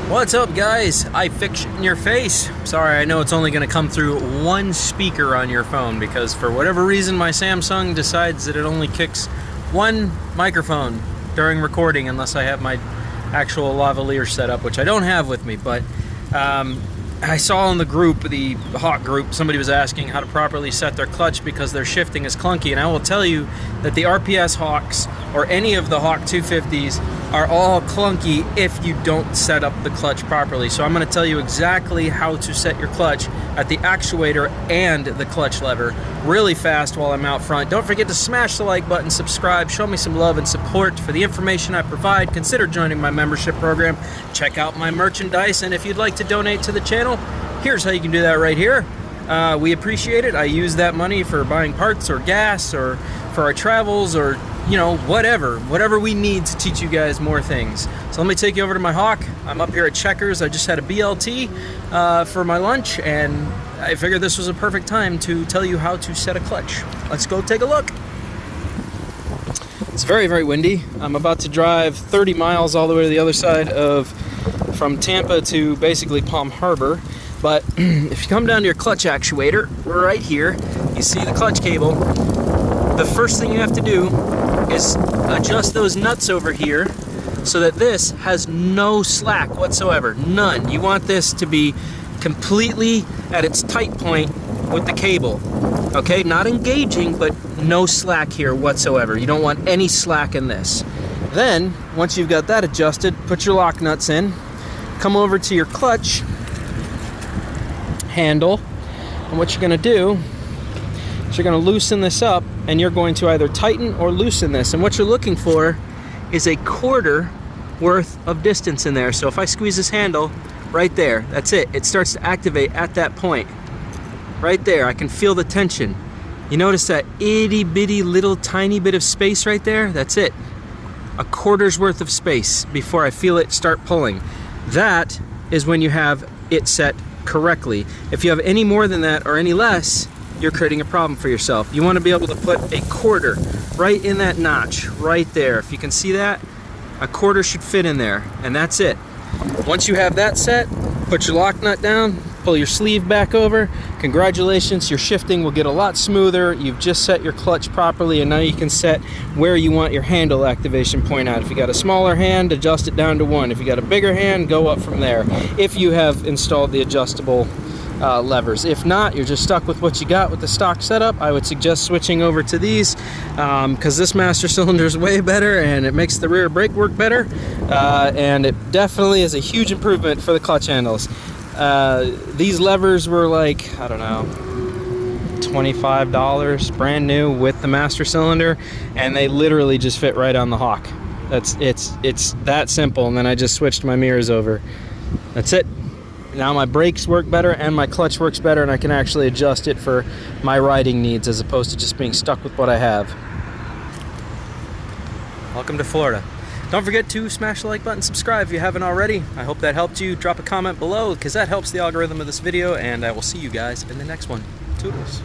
What's up, guys? I fixed in your face. Sorry, I know it's only going to come through one speaker on your phone because for whatever reason my Samsung decides that it only kicks one microphone during recording unless I have my actual lavalier set up, which I don't have with me. But I saw in the group, the Hawk group, somebody was asking how to properly set their clutch because their shifting is clunky, and I will tell you that the RPS Hawks or any of the Hawk 250s are all clunky if you don't set up the clutch properly. So I'm going to tell you exactly how to set your clutch at the actuator and the clutch lever really fast while I'm out front. Don't forget to smash the like button, subscribe, show me some love and support for the information I provide. Consider joining my membership program. Check out my merchandise, and if you'd like to donate to the channel, here's how you can do that right here. We appreciate it. I use that money for buying parts or gas or for our travels or, you know, whatever we need to teach you guys more things. So let me take you over to my Hawk. I'm up here at Checkers. I just had a BLT for my lunch, and I figured this was a perfect time to tell you how to set a clutch. Let's go take a look. It's very, very windy. I'm about to drive 30 miles all the way to the other side from Tampa to basically Palm Harbor. But if you come down to your clutch actuator, right here, you see the clutch cable. The first thing you have to do is adjust those nuts over here so that this has no slack whatsoever, none. You want this to be completely at its tight point with the cable, okay? Not engaging, but no slack here whatsoever. You don't want any slack in this. Then, once you've got that adjusted, put your lock nuts in, come over to your clutch handle, and what you're gonna do is you're gonna loosen this up, and you're going to either tighten or loosen this. And what you're looking for is a quarter worth of distance in there. So if I squeeze this handle right there, that's it. It starts to activate at that point. Right there, I can feel the tension. You notice that itty bitty little tiny bit of space right there? That's it. A quarter's worth of space before I feel it start pulling. That is when you have it set correctly. If you have any more than that or any less, you're creating a problem for yourself. You want to be able to put a quarter right in that notch right there. If you can see that, a quarter should fit in there, and that's it. Once you have that set, put your lock nut down, pull your sleeve back over. Congratulations, your shifting will get a lot smoother. You've just set your clutch properly, and now you can set where you want your handle activation point at. If you got a smaller hand, adjust it down to 1. If you got a bigger hand, go up from there. If you have installed the adjustable levers. If not, you're just stuck with what you got with the stock setup. I would suggest switching over to these because this master cylinder is way better and it makes the rear brake work better, and it definitely is a huge improvement for the clutch handles. These levers were like, I don't know, $25 brand new with the master cylinder, and they literally just fit right on the Hawk. It's that simple. And then I just switched my mirrors over. That's it. Now my brakes work better and my clutch works better, and I can actually adjust it for my riding needs as opposed to just being stuck with what I have. Welcome to Florida. Don't forget to smash the like button, subscribe if you haven't already. I hope that helped you. Drop a comment below because that helps the algorithm of this video, and I will see you guys in the next one. Toodles.